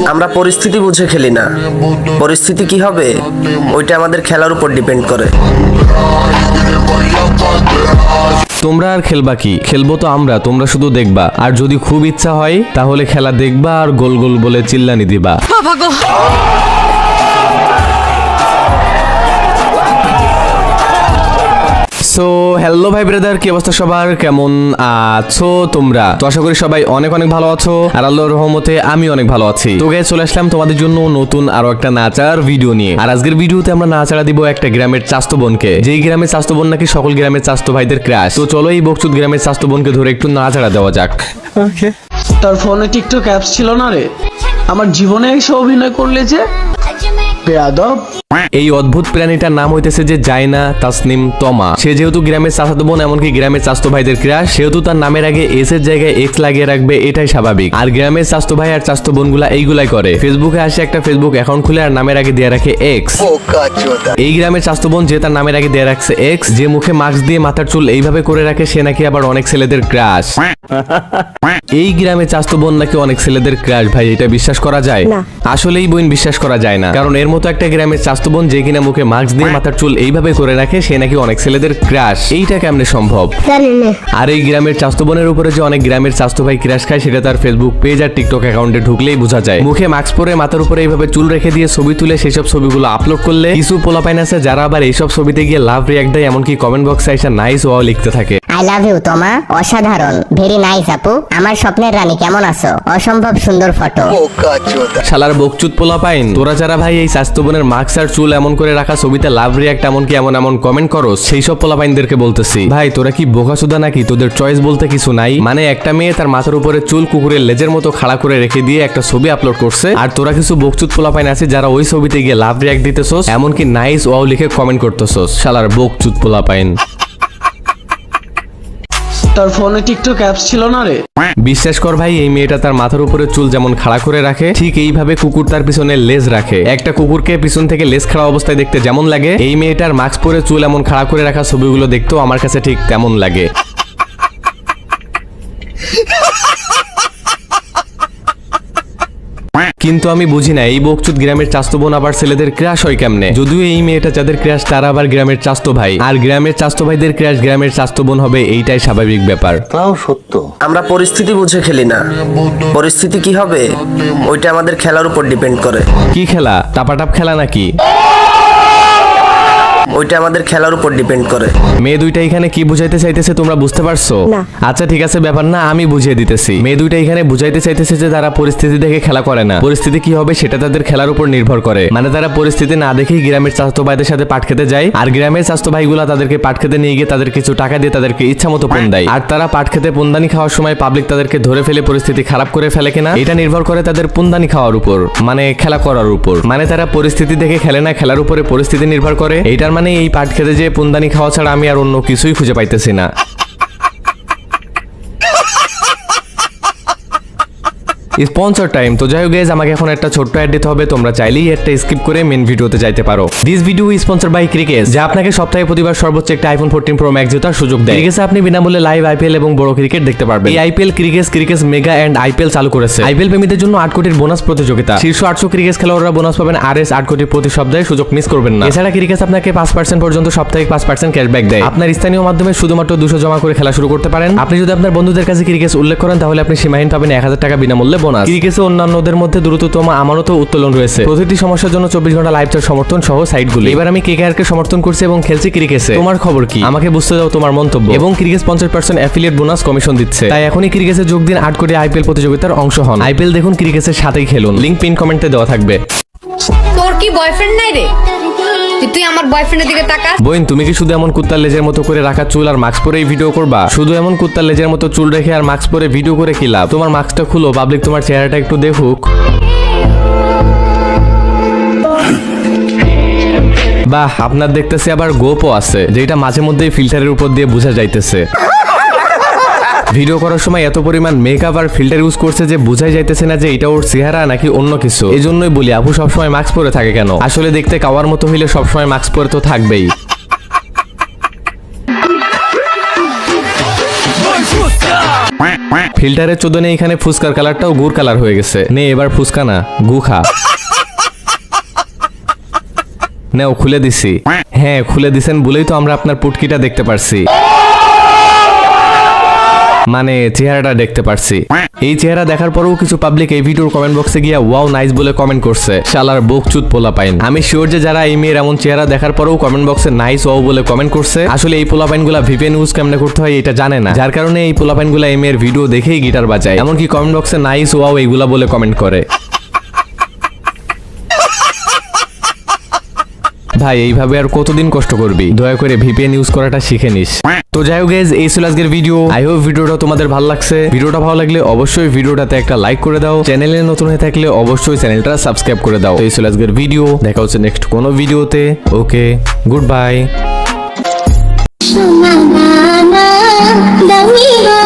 আমরা পরিস্থিতি বুঝে খেলি না, পরিস্থিতি কি হবে ওইটা আমাদের খেলার উপর ডিপেন্ড করে। তোমরা আর খেলবা কি? খেলবো তো আমরা, তোমরা শুধু দেখবা। আর যদি খুব ইচ্ছা হয় তাহলে খেলা দেখবা আর গোল গোল বলে চিল্লানি দিবা। সো হ্যালো ভাই ব্রাদার, কি অবস্থা সবার? কেমন আছো তোমরা? তো আশা করি সবাই অনেক অনেক ভালো আছো, আর আল্লাহর রহমতে আমি অনেক ভালো আছি। তো গাইস, চলে আসলাম তোমাদের জন্য নতুন আরো একটা নাচার ভিডিও নিয়ে। আর আজকের ভিডিওতে আমরা নাচাড়া দিব একটা গ্রামের চাস্তো বোনকে, যেই গ্রামের চাস্তো বোন নাকি সকল গ্রামের চাস্তো ভাইদের ক্রাশ। তো চলো এই বকচুদ গ্রামের চাস্তো বোনকে ধরে একটু নাচাড়া দেওয়া যাক। তার ফোনে টিকটক অ্যাপস ছিল না রে, আমার জীবনে এসে অভিনয় করলে যে বেয়াদব। এই অদ্ভুত প্রাণীটার নাম হইতেছে যে জাইনা তাসনিম তমা। সে যেহেতু গ্রামের চাচাতো বোন, এমনকি গ্রামের চাচাতো ভাইদের ক্রাশ, সেহেতু তার নামের আগে এস এর জায়গায় এক্স লাগিয়ে রাখবে, এটাই স্বাভাবিক। আর গ্রামের চাচাতো ভাই আর চাচাতো বোনগুলা এইগুলাই করে। ফেসবুকে আসে একটা ফেসবুক অ্যাকাউন্ট খুলে আর নামের আগে দিয়ে রাখে এক্স। এই গ্রামের চাচাতো বোন যে তার নামের আগে দিয়ে রাখছে এক্স, যে মুখে মাস্ক দিয়ে মাথার চুল এইভাবে করে রাখে, সে নাকি আবার অনেক ছেলেদের ক্রাশ। এই গ্রামে চাচাতো বোন নাকি অনেক ছেলেদের ক্রাশ। ভাই, এটা বিশ্বাস করা যায়? আসলেই বোন বিশ্বাস করা যায় না, কারণ এর মতো একটা গ্রামের চাচাতো বোন যে কিনা মুখে মাস্ক দিয়ে মাথার চুল এইভাবে করে রাখে, সে নাকি অনেক ছেলেদের ক্রাশ। এইটা কেমনে সম্ভব? আর এই গ্রামের চাচাতো বোনের উপরে যে অনেক গ্রামের চাচাতো ভাই ক্রাশ খায়, সেটা তার ফেসবুক পেজ আর টিকটক অ্যাকাউন্টে ঢুকলেই বোঝা যায়। মুখে মাস্ক পরে মাথার উপরে এইভাবে চুল রেখে দিয়ে ছবি তুলে সেসব ছবিগুলো আপলোড করলে কিছু পোলাপাইন আছে যারা আবার এইসব ছবিতে গিয়ে লাভ রিয়াক্ট দেয়, এমনকি কমেন্ট বক্সে এসে নাইস ওয়াও লিখতে থাকে। আই লাভ ইউ তোমা, অসাধারণ, ভেরি নাইস আপু, আমার স্বপ্নের রানী কেমন আছো, অসম্ভব সুন্দর ফটো। শালার বকচুদ পোলাপাইন, তোরা যারা ভাই এই চাচাতো বোনের মাস্ক আর চুল এমন করে রাখা ছবিতে লাভ রিয়াক্ট এমনকি এমন এমন কমেন্ট করো, সেই সব পোলাপাইনদেরকে বলতেছি, ভাই তোরা কি বোকাচোদা নাকি? তোদের চয়েস বলতে কিছু নাই? মানে একটা মেয়ে তার মাথার উপরে চুল কুকুরের লেজের মতো খাড়া করে রেখে দিয়ে একটা ছবি আপলোড করছে, আর তোরা কিছু বকচুদ পোলাপাইন আছে যারা ওই ছবিতে গিয়ে লাভ রিয়াক্ট দিতেছস, এমনকি নাইস ওয়াও লিখে কমেন্ট করতেছস। শালার বকচুদ পোলাপাইন। তার ফোনে টিকটক অ্যাপস ছিল না রে। বিশ্বাস কর ভাই, এই মেয়েটা তার মাথার উপরে চুল যেমন খাড়া করে রাখে, ঠিক এইভাবে কুকুর তার পিছনে লেজ রাখে। একটা কুকুরকে পিছন থেকে লেজ খাড়া অবস্থায় দেখতে যেমন লাগে, এই মেয়েটার মাস্ক পরে চুল এমন খাড়া করে রাখা ছবিগুলো দেখতেও আমার কাছে ঠিক তেমন লাগে। কিন্তু আমি বুঝি না এই বকচুদ গ্রামের চাস্তো বোন আবার ছেলেদের ক্রাশ হয় কেমনে? যদিও এই মেয়েটা যাদের ক্রাশ তারা আবার গ্রামের চাস্তো ভাই, আর গ্রামের চাস্তো ভাইদের ক্রাশ গ্রামের চাস্তো বোন হবে, এইটাই স্বাভাবিক ব্যাপার। তাও সত্য। আমরা পরিস্থিতি বুঝে খেলি না, পরিস্থিতি কি হবে ওইটা আমাদের খেলার উপর ডিপেন্ড করে। কি খেলা? টাপাটাপ খেলা নাকি? ওইটা আমাদের খেলার উপর ডিপেন্ড করে। মেয়ে দুইটা এখানে কি বুঝাইতে চাইতেছে তোমরা বুঝতে পারছো? আচ্ছা ঠিক আছে, ব্যাপার না, আমি বুঝিয়ে দিতেছি। মেয়ে দুইটা এখানে বুঝাইতে চাইতেছে যে তারা পরিস্থিতি দেখে খেলা করে না, পরিস্থিতি কি হবে সেটা তাদের খেলার উপর নির্ভর করে। মানে তারা পরিস্থিতি না দেখেই গ্রামের চাস্তো ভাইদের সাথে পাট খেতে যায়, আর গ্রামের চাস্তো ভাইগুলা তাদেরকে পাট খেতে নিয়ে গিয়ে তাদের কিছু টাকা দিয়ে তাদেরকে ইচ্ছা মতো পণ দেয়। আর তারা পাট খেতে পুনদানি খাওয়ার সময় পাবলিক তাদেরকে ধরে ফেলে পরিস্থিতি খারাপ করে ফেলে কিনা, এটা নির্ভর করে তাদের পুনদানি খাওয়ার উপর, মানে খেলা করার উপর। মানে তারা পরিস্থিতি দেখে খেলে না, খেলার উপরে পরিস্থিতি নির্ভর করে। এইটার মানে এই পাট খেতে যে পুনদানি খাওয়া ছাড়া আমি আর অন্য কিছুই খুঁজে পাইতেছি না। Sponsor time. তো যাই হোক গাইস, আমাকে এখন একটা ছোট্ট অ্যাড দিতে হবে, তোমরা চাইলেই একটা স্কিপ করে মেন ভিডিওতে যাইতে পারো। দিস ভিডিও স্পন্সর বাই ক্রিকেস, যা আপনাকে সপ্তাহে প্রতিবার সর্বোচ্চ একটা আইফোন 14 প্রো ম্যাক্স জেতার সুযোগ দেয়। ক্রিকেসে আপনি বিনামূল্যে লাইভ আইপিএল এবং বড় ক্রিকেট দেখতে পারবেন। এই আইপিএল ক্রিকেস মেগা এন্ড আইপিএল চালু করেছে। আইপিএল প্রেমীদের জন্য 8 কোটির বোনাস প্রতিযোগিতা। শীর্ষ 800 ক্রিকেট খেলোয়াড়রা বোনাস পাবেন আরএস 8 কোটি প্রতি সপ্তাহে, সুযোগ মিস করবেন না। এছাড়া ক্রিকেস আপনাকে 5% পর্যন্ত সাপ্তাহিক 5% ক্যাশব্যাক দেয়। আপনার স্থানীয় মাধ্যমে শুধুমাত্র 200 জমা করে খেলা শুরু করতে পারেন। আপনি যদি আপনার বন্ধুদের কাছে ক্রিকেস উল্লেখ করেন তাহলে আপনি সীমাহীন পাবেন 1000 টাকা বিনামূল্যে বোনাস। ক্রিকেসে অন্যান্যদের মধ্যে দ্রুততম আমানত উত্তোলন রয়েছে। প্রতিটি সমস্যার জন্য 24 ঘন্টা লাইভ চ্যাট সমর্থন সহ সাইটগুলি। এবার আমি কেকেআর কে সমর্থন করছি এবং খেলছি ক্রিকেসে। তোমার খবর কি? আমাকে বুঝতে দাও তোমার মন্তব্য। এবং ক্রিকেস 50% অ্যাফিলিয়েট বোনাস কমিশন দিচ্ছে, তাই এখনই ক্রিকেসে যোগ দিন, 8 কোটি আইপিএল প্রতিযোগিতার অংশ হন। আইপিএল দেখুন, ক্রিকেসের সাথেই খেলুন। লিংক পিন কমেন্টে দেওয়া থাকবে। তোর কি বয়ফ্রেন্ড নাই রে? তুই আমার বয়ফ্রেন্ডের দিকে তাকাস। বোন, তুমি কি শুধু এমন কুত্তার লেজের মতো করে রাখা চুল আর মাস্ক পরেই ভিডিও করবা? শুধু এমন কুত্তার লেজের মতো চুল রেখে আর মাস্ক পরে ভিডিও করে কি লাভ? তোমার মাস্কটা খুলো, পাবলিক তোমার চেহারাটা একটু দেখুক। বাহ, আপনার দেখতেছি আবার গোপও আছে, যেটা মাঝে মধ্যেই ফিল্টারের উপর দিয়ে বোঝা যাইতেছে। ভিডিও করার সময় এত পরিমাণ মেকআপ আর ফিল্টার ইউজ করছে যে বোঝাই যাইতেছে না যে এটা ওর চেহারা নাকি অন্য কিছু। এই জন্যই বলি, আপু সবসময় মাস্ক পরে থাকে কেন? আসলে দেখতে কাওয়ার মতো হইলে সবসময় মাস্ক পরে তো থাকবেই। ফিল্টারের চোদনে এখানে ফুচকার কালারটাও গুড় কালার হয়ে গেছে। নে এবার ফুচকা না গু খা। নাও খুলে দিছি। হ্যাঁ খুলে দিছেন বলেই তো আমরা আপনার পুটকিটা দেখতে পারছি, মানে চেহারাটা দেখতে পারছি। এই চেহারা দেখার পরেও কিছু পাবলিক এই ভিডিওর কমেন্ট বক্সে গিয়া ওয়াও নাইস বলে কমেন্ট করছে। শালার বকচুদ পোলাপাইন। আমি শিওর যে যারা এই মেয়ের এমন চেহারা দেখার পরেও কমেন্ট বক্সে নাইস ওয়াও বলে কমেন্ট করছে, আসলে এই পোলাপাইনগুলা ভিপিএন ইউজ কেমনে করতে হয় এটা জানে না, যার কারণে এই পোলাপাইনগুলা এই মেয়ের ভিডিও দেখেই গিটার বাজায়, এমনকি কমেন্ট বক্সে নাইস ওয়াও এইগুলা বলে কমেন্ট করে। ভাই এইভাবে আর কতদিন কষ্ট করবি? দয়া করে ভিপিএন ইউজ করাটা শিখে নিস। তো যাই হোক গাইস, এই ছিল আজকের ভিডিও। আই হোপ ভিডিওটা তোমাদের ভালো লাগছে। ভিডিওটা ভালো লাগলে অবশ্যই ভিডিওটাতে একটা লাইক করে দাও। চ্যানেলে নতুন হয়ে থাকলে অবশ্যই চ্যানেলটা সাবস্ক্রাইব করে দাও। তো এই ছিল আজকের ভিডিও, দেখা হচ্ছে নেক্সট কোনো ভিডিওতে। ওকে, গুড বাই। সোনা দামি গো